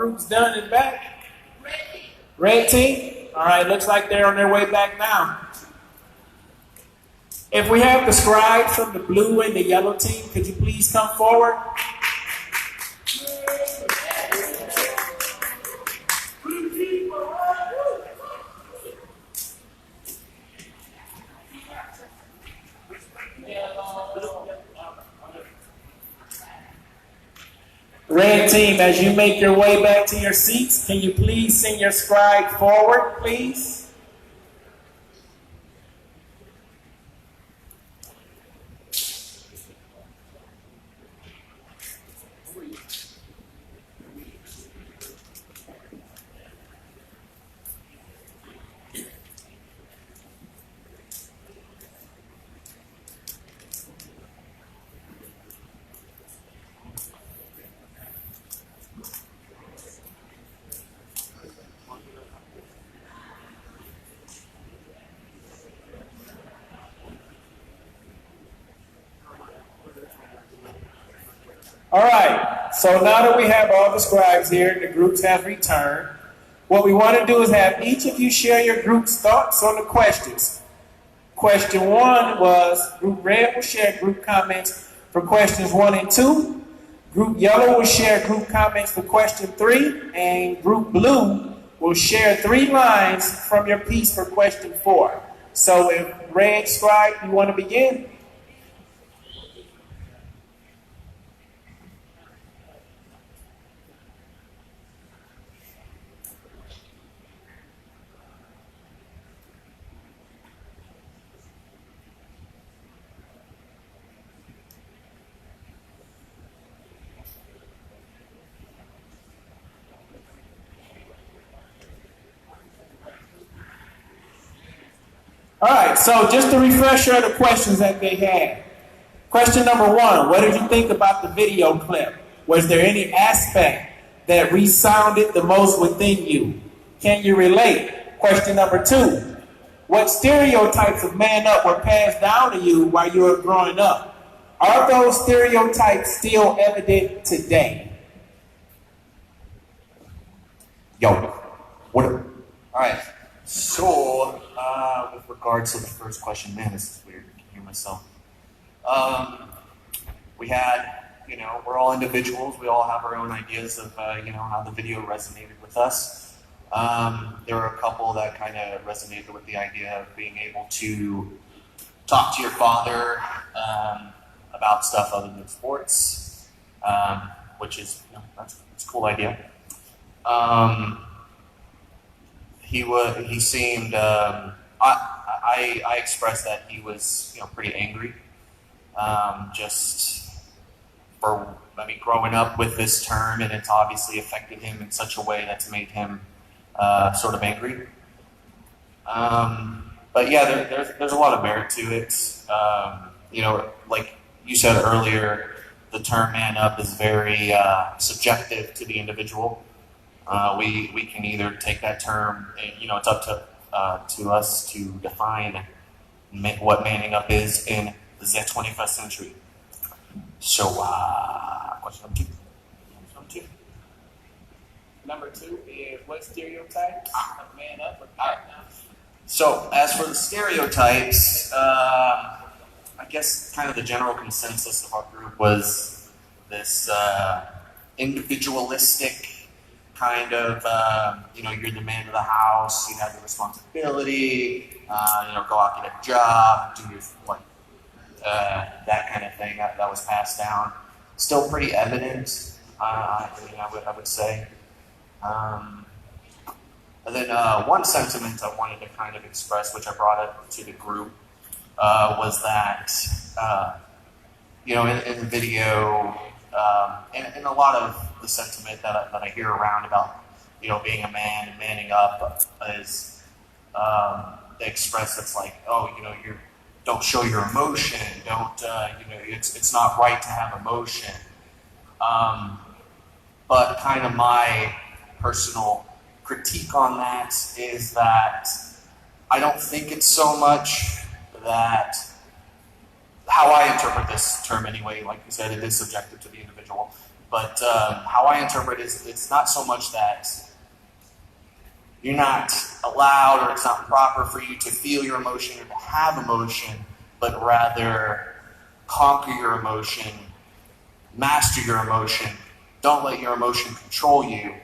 groups done and back? Red team? All right, looks like they're on their way back now. If we have the scribes from the blue and the yellow team, could you please come forward? Red team, as you make your way back to your seats, can you please send your scribe forward, please? All right, so now that we have all the scribes here and the groups have returned, what we want to do is have each of you share your group's thoughts on the questions. Question 1 was, Group Red will share group comments for questions 1 and 2. Group Yellow will share group comments for question 3. And Group Blue will share 3 lines from your piece for question 4. So if Red Scribe, you want to begin? All right, so just a refresher of the questions that they had. Question number 1, what did you think about the video clip? Was there any aspect that resounded the most within you? Can you relate? Question number 2, what stereotypes of man up were passed down to you while you were growing up? Are those stereotypes still evident today? Yo, what? All right, so with regards to the first question, man, this is weird. I can hear myself. We had, we're all individuals. We all have our own ideas of, how the video resonated with us. There were a couple that kind of resonated with the idea of being able to talk to your father about stuff other than sports, which is, that's a cool idea. He seemed, I expressed that he was, pretty angry, growing up with this term, and it's obviously affected him in such a way that's made him, sort of angry. But yeah, there's a lot of merit to it. Like you said earlier, the term man up is very, subjective to the individual. We can either take that term, it's up to us to define what manning up is in the 21st century. So, question number 2. Number 2 is, what stereotypes of man up were passed down? So, as for the stereotypes, I guess kind of the general consensus of our group was this individualistic kind of, you're the man of the house, you have the responsibility, go out, get a job, do your, that kind of thing that was passed down. Still pretty evident, I would say. And then one sentiment I wanted to kind of express, which I brought up to the group, was that, in the video, and a lot of the sentiment that I hear around about, being a man and manning up is they express it's like, you don't show your emotion, don't, it's not right to have emotion. But kind of my personal critique on that is that I don't think it's so much that, how I interpret this term anyway, like you said, it is subjective to the individual. But how I interpret it is it's not so much that you're not allowed or it's not proper for you to feel your emotion or to have emotion, but rather conquer your emotion, master your emotion. Don't let your emotion control you.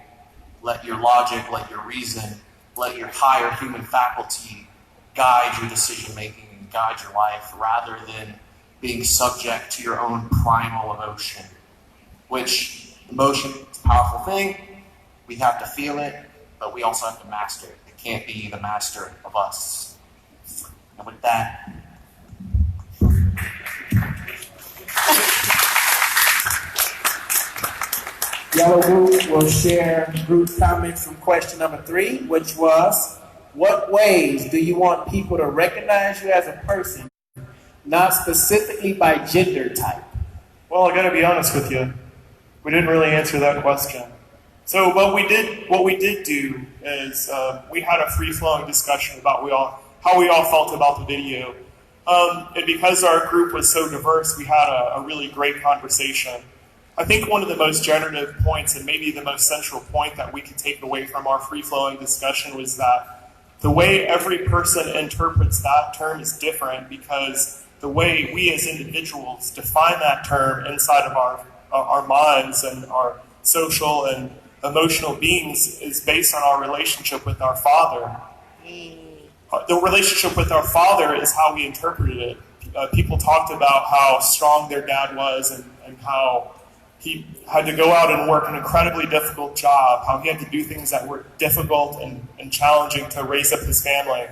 Let your logic, let your reason, let your higher human faculty guide your decision making and guide your life rather than being subject to your own primal emotion. Which emotion is a powerful thing. We have to feel it, but we also have to master it. It can't be the master of us. And with that, Yellow group will share group comments from question number 3, which was, what ways do you want people to recognize you as a person, not specifically by gender type? Well, I gotta be honest with you. We didn't really answer that question. So what we did do is we had a free-flowing discussion about how we all felt about the video. And because our group was so diverse, we had a really great conversation. I think one of the most generative points and maybe the most central point that we could take away from our free-flowing discussion was that the way every person interprets that term is different because the way we as individuals define that term inside of our minds and our social and emotional beings is based on our relationship with our Father. The relationship with our Father is how we interpreted it. People talked about how strong their dad was and how he had to go out and work an incredibly difficult job, how he had to do things that were difficult and challenging to raise up his family.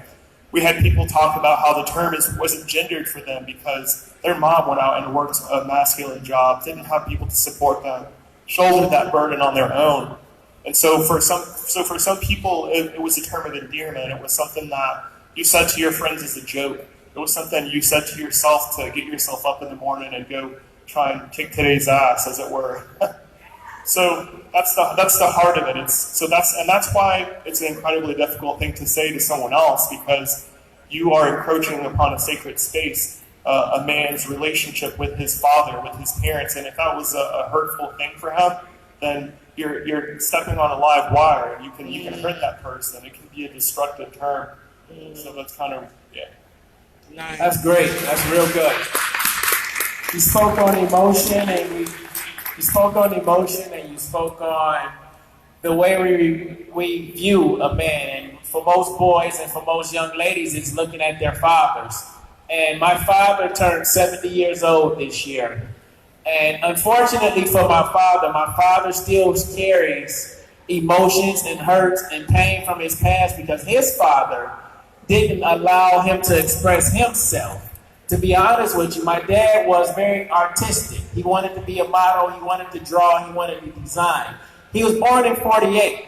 We had people talk about how the term wasn't gendered for them because their mom went out and worked a masculine job, didn't have people to support them, shouldered that burden on their own. And so for some people, it was a term of endearment. It was something that you said to your friends as a joke. It was something you said to yourself to get yourself up in the morning and go try and kick today's ass, as it were. So that's the heart of it. That's why it's an incredibly difficult thing to say to someone else because you are encroaching upon a sacred space, a man's relationship with his father, with his parents, and if that was a hurtful thing for him, then you're stepping on a live wire. You can hurt that person. It can be a destructive term. So that's kind of Nice. That's great. That's real good. You spoke on emotion, and you spoke on the way we view a man. And for most boys and for most young ladies, it's looking at their fathers. And my father turned 70 years old this year. And unfortunately for my father still carries emotions and hurts and pain from his past because his father didn't allow him to express himself. To be honest with you, my dad was very artistic. He wanted to be a model, he wanted to draw, he wanted to design. He was born in 48.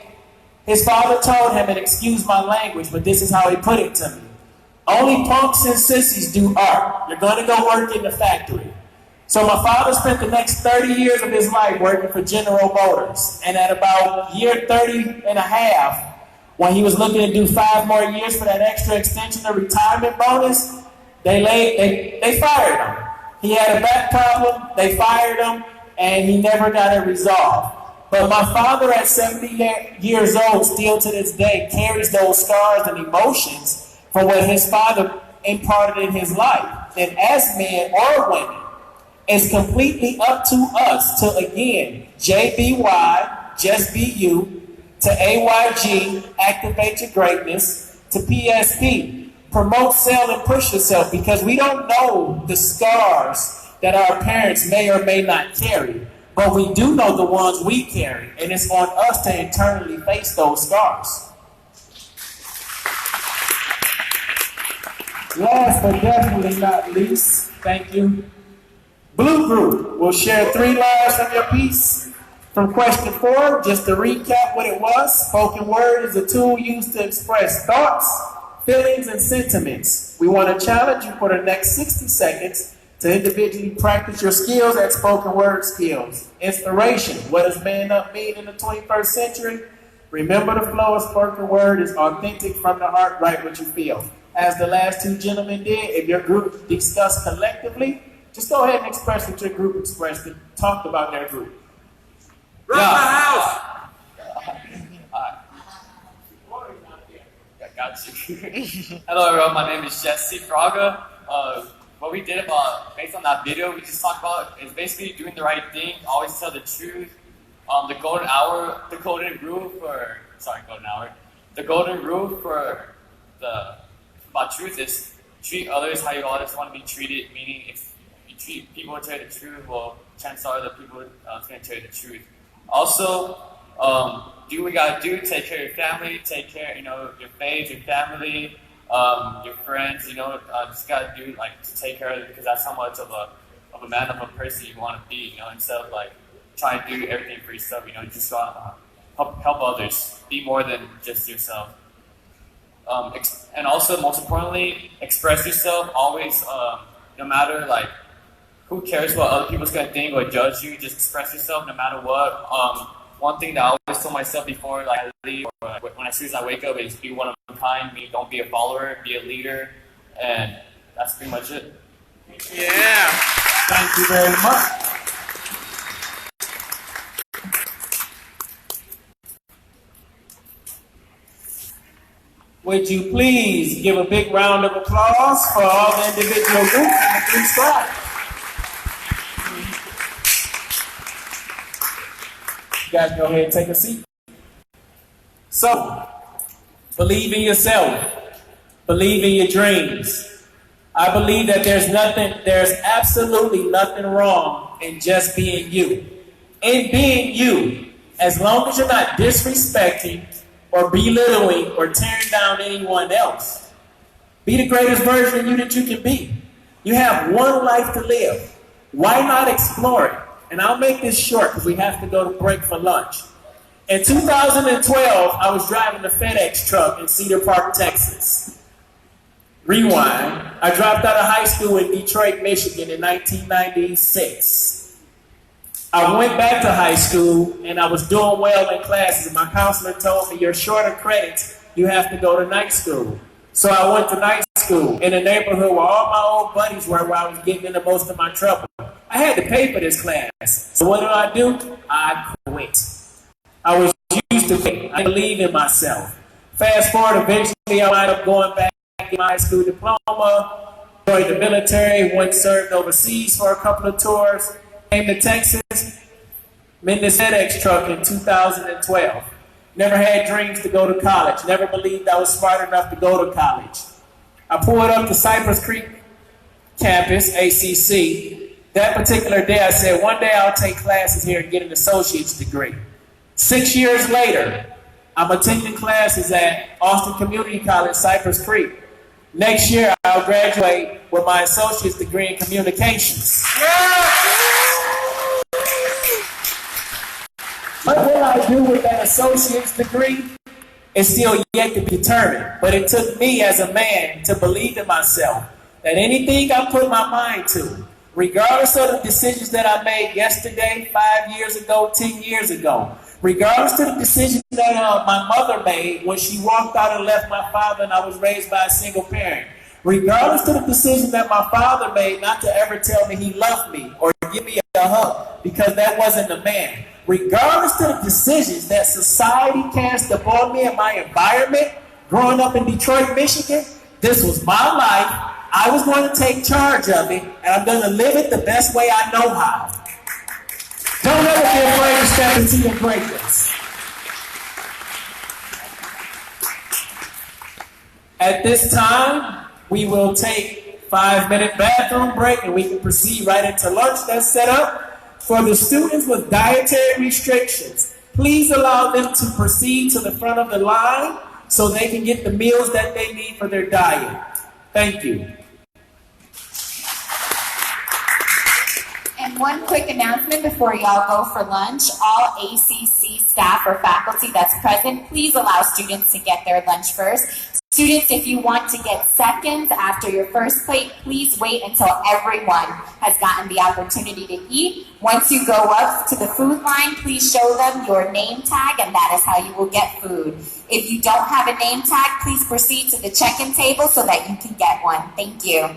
His father told him, and excuse my language, but this is how he put it to me. Only punks and sissies do art. You're going to go work in the factory. So my father spent the next 30 years of his life working for General Motors. And at about year 30 and a half, when he was looking to do 5 more years for that extra extension of retirement bonus, they fired him. He had a back problem, they fired him, and he never got it resolved. But my father at 70 years old, still to this day, carries those scars and emotions for what his father imparted in his life. And as men or women, it's completely up to us to, again, JBY, just be you, to AYG, activate your greatness, to PSP, promote, sell, and push yourself, because we don't know the scars that our parents may or may not carry, but we do know the ones we carry, and it's on us to internally face those scars. Last but definitely not least, thank you. Blue Group will share 3 lines from your piece. From question 4, just to recap what it was, spoken word is a tool used to express thoughts, feelings, and sentiments. We want to challenge you for the next 60 seconds to individually practice your skills at spoken word skills. Inspiration, what does man up mean in the 21st century? Remember the flow of spoken word is authentic from the heart, write what you feel. As the last 2 gentlemen did, if your group discussed collectively, just go ahead and express what your group expressed and talked about their group. Rock my house! Got you. Hello everyone, my name is Jesse Fraga. What we did based on that video, we just talked about is basically doing the right thing, always tell the truth. The golden rule for about truth is treat others how you always want to be treated. Meaning, if you treat people and tell you the truth, well, chances are the people are going to tell you the truth. Also, do what you gotta do. Take care of your family. Take care, your faith, your family, your friends. Just gotta do to take care of it because that's how much of a man of a person you want to be. Instead of trying to do everything for yourself. Just help others. Be more than just yourself. And also, most importantly, express yourself. Always, no matter who cares what other people's gonna think or judge you. Just express yourself, no matter what. One thing that I always told myself before I leave, or as soon as I wake up, is be one of a kind. Don't be a follower, be a leader, and that's pretty much it. Yeah. Thank you very much. Would you please give a big round of applause for all the individual groups and the 3 squads? You guys go ahead and take a seat. So, believe in yourself. Believe in your dreams. I believe that there's absolutely nothing wrong in just being you. In being you, as long as you're not disrespecting or belittling or tearing down anyone else. Be the greatest version of you that you can be. You have one life to live. Why not explore it? And I'll make this short because we have to go to break for lunch. In 2012, I was driving the FedEx truck in Cedar Park, Texas. Rewind. I dropped out of high school in Detroit, Michigan in 1996. I went back to high school and I was doing well in classes. And my counselor told me, you're short of credits, you have to go to night school. So I went to night school in a neighborhood where all my old buddies were, where I was getting into most of my trouble. I had to pay for this class. So what did? I quit. I was used to quit. I believe in myself. Fast forward, eventually I wound up going back to my high school diploma, joined the military, went served overseas for a couple of tours, came to Texas, in this FedEx truck in 2012. Never had dreams to go to college. Never believed I was smart enough to go to college. I pulled up to Cypress Creek campus, ACC. That particular day, I said, one day I'll take classes here and get an associate's degree. 6 years later, I'm attending classes at Austin Community College, Cypress Creek. Next year, I'll graduate with my associate's degree in communications. What will I do with that associate's degree? It's still yet to be determined. But it took me as a man to believe in myself that anything I put my mind to, regardless of the decisions that I made yesterday, 5 years ago, 10 years ago, regardless of the decision that my mother made when she walked out and left my father and I was raised by a single parent, regardless of the decision that my father made not to ever tell me he loved me or give me a hug because that wasn't a man, regardless of the decisions that society cast upon me and my environment, growing up in Detroit, Michigan, this was my life. I was going to take charge of it, and I'm going to live it the best way I know how. Don't ever be afraid to step into your greatness. At this time, we will take a 5-minute bathroom break, and we can proceed right into lunch that's set up. For the students with dietary restrictions, please allow them to proceed to the front of the line so they can get the meals that they need for their diet. Thank you. And one quick announcement before y'all go for lunch. All ACC staff or faculty that's present, please allow students to get their lunch first. Students, if you want to get seconds after your first plate, please wait until everyone has gotten the opportunity to eat. Once you go up to the food line, please show them your name tag, and that is how you will get food. If you don't have a name tag, please proceed to the check-in table so that you can get one. Thank you.